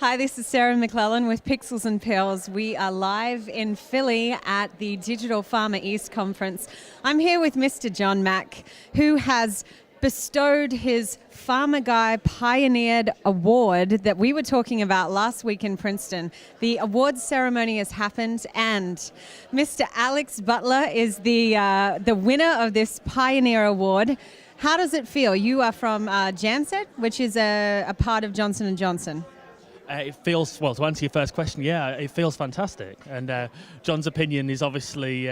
Hi, this is Sarah McClellan with Pixels and Pills. We are live in Philly at the Digital Pharma East Conference. I'm here with Mr. John Mack, who has bestowed his Phamaguy Pioneered Award that we were talking about last week in Princeton. The awards ceremony has happened, and Mr. Alex Butler is the winner of this Pioneer Award. How does it feel? You are from Janssen, which is a part of Johnson & Johnson. It feels, well, to answer your first question, yeah, it feels fantastic. And John's opinion is obviously,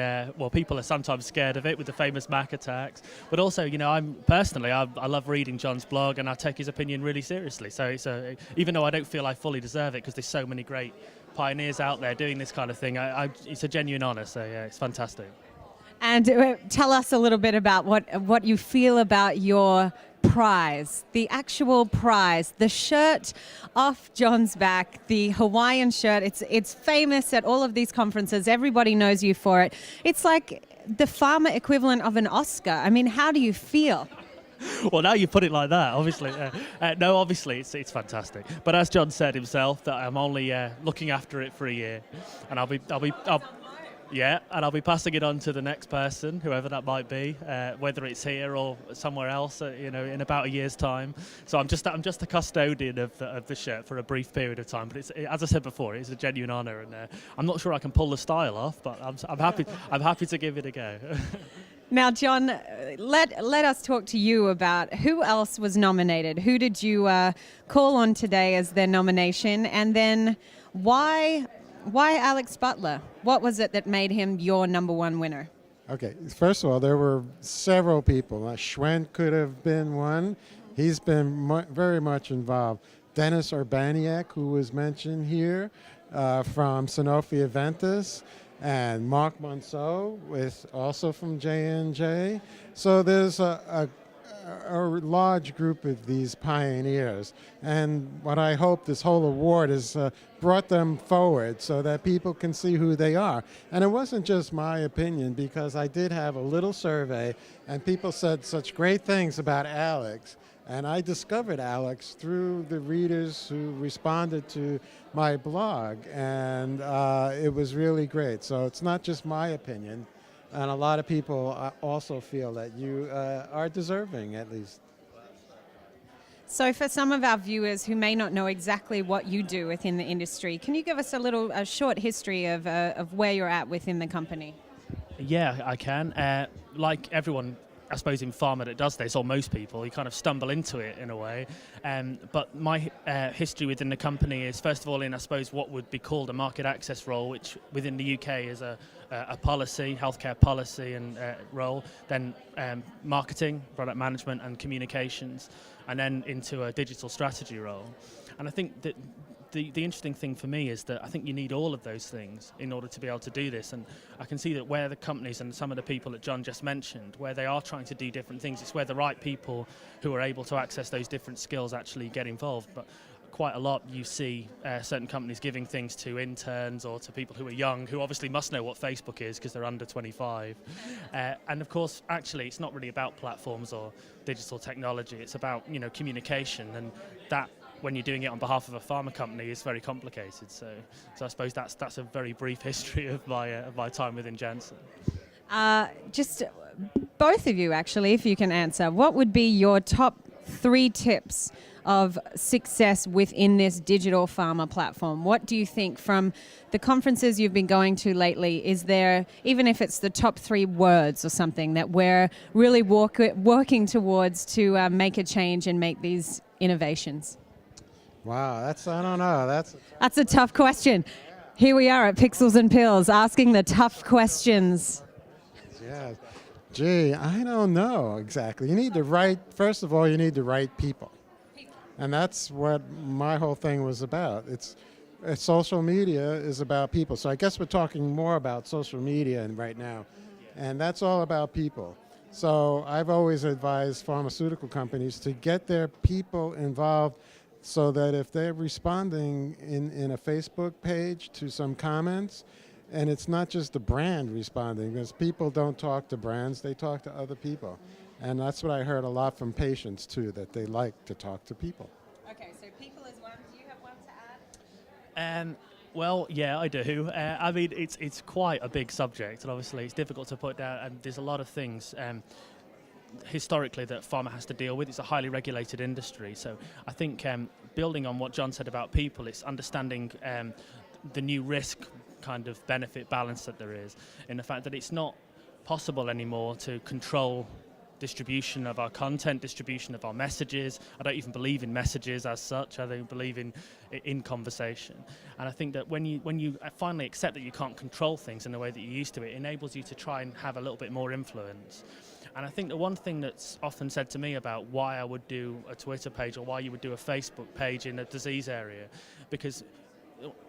people are sometimes scared of it with the famous Mack attacks. But also, I love reading John's blog and I take his opinion really seriously. So even though I don't feel I fully deserve it because there's so many great pioneers out there doing this kind of thing, it's a genuine honor. So yeah, it's fantastic. And tell us a little bit about what you feel about your prize, the actual prize, the shirt off John's back, the Hawaiian shirt. It's famous at all of these conferences. Everybody knows you for it. It's like the pharma equivalent of an Oscar. I mean, how do you feel? Well, now you put it like that, obviously. No, obviously, it's fantastic. But as John said himself, that I'm only looking after it for a year, and I'll be passing it on to the next person, whoever that might be, whether it's here or somewhere else, in about a year's time. So I'm just a custodian of the shirt for a brief period of time. But as I said before, it's a genuine honour, and I'm not sure I can pull the style off, but I'm happy to give it a go. Now, John, let us talk to you about who else was nominated. Who did you call on today as their nomination, and then why Alex Butler? What was it that made him your number one winner? Okay, first of all, there were several people. Schwendt could have been one. He's been very much involved. Dennis Urbaniak, who was mentioned here, from Sanofi Aventis, and Mark Monceau, also from J&J. So there's a large group of these pioneers, and what I hope this whole award has brought them forward so that people can see who they are. And it wasn't just my opinion, because I did have a little survey and people said such great things about Alex, and I discovered Alex through the readers who responded to my blog, and it was really great. So it's not just my opinion. And a lot of people also feel that you are deserving, at least. So for some of our viewers who may not know exactly what you do within the industry, can you give us a short history of where you're at within the company? Yeah, I can. Like everyone, I suppose, in pharma that does this, or most people, you kind of stumble into it in a way. But my history within the company is, first of all, in, I suppose, what would be called a market access role, which within the UK is a policy, healthcare policy and role, then marketing, product management and communications, and then into a digital strategy role. And I think that the interesting thing for me is that I think you need all of those things in order to be able to do this. And I can see that where the companies and some of the people that John just mentioned, where they are trying to do different things, it's where the right people who are able to access those different skills actually get involved. But quite a lot you see certain companies giving things to interns or to people who are young, who obviously must know what Facebook is because they're under 25. And of course, actually, it's not really about platforms or digital technology. It's about communication, and that, when you're doing it on behalf of a pharma company, is very complicated. So I suppose that's a very brief history of my time within Janssen. Just both of you, actually, if you can answer, what would be your top 3 tips of success within this digital pharma platform? What do you think from the conferences you've been going to lately? Is there, even if it's the top 3 words or something, that we're really working towards to make a change and make these innovations? Wow, I don't know. That's a tough question. Here we are at Pixels and Pills asking the tough questions. Yeah. Gee, I don't know exactly. First of all, you need the right people. And that's what my whole thing was about. Social media is about people. So I guess we're talking more about social media right now. And that's all about people. So I've always advised pharmaceutical companies to get their people involved, so that if they're responding in a Facebook page to some comments, and it's not just the brand responding, because people don't talk to brands, they talk to other people. And that's what I heard a lot from patients too, that they like to talk to people. Okay, so people is one. Do you have one to add? Well, yeah, I do. I mean, it's quite a big subject, and obviously it's difficult to put down, and there's a lot of things historically that pharma has to deal with. It's a highly regulated industry, so I think building on what John said about people, it's understanding the new risk kind of benefit balance that there is, in the fact that it's not possible anymore to control distribution of our content, distribution of our messages. I don't even believe in messages as such. I don't believe in conversation. And I think that when you finally accept that you can't control things in the way that you used to, it enables you to try and have a little bit more influence. And I think the one thing that's often said to me about why I would do a Twitter page or why you would do a Facebook page in a disease area, because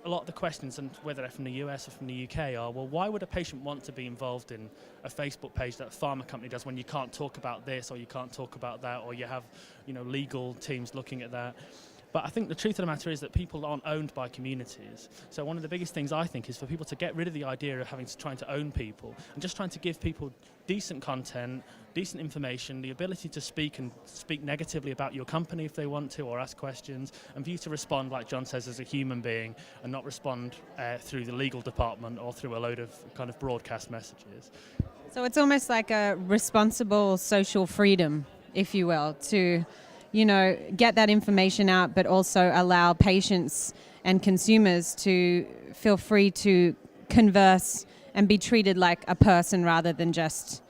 a lot of the questions, and whether they're from the US or from the UK, are, well, why would a patient want to be involved in a Facebook page that a pharma company does when you can't talk about this or you can't talk about that, or you have, legal teams looking at that? But I think the truth of the matter is that people aren't owned by communities. So one of the biggest things I think is for people to get rid of the idea of trying to own people, and just trying to give people decent content, decent information, the ability to speak negatively about your company if they want to, or ask questions, and for you to respond, like John says, as a human being, and not respond through the legal department or through a load of kind of broadcast messages. So it's almost like a responsible social freedom, if you will, to get that information out, but also allow patients and consumers to feel free to converse and be treated like a person rather than just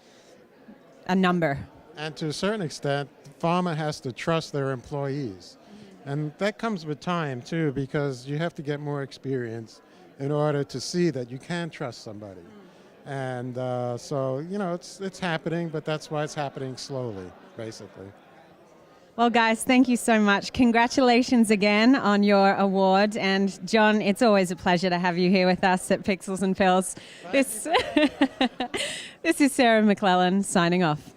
a number. And to a certain extent, pharma has to trust their employees. And that comes with time, too, because you have to get more experience in order to see that you can trust somebody. And so, it's happening, but that's why it's happening slowly, basically. Well, guys, thank you so much. Congratulations again on your award. And John, it's always a pleasure to have you here with us at Pixels and Pills. This is Sarah McClellan signing off.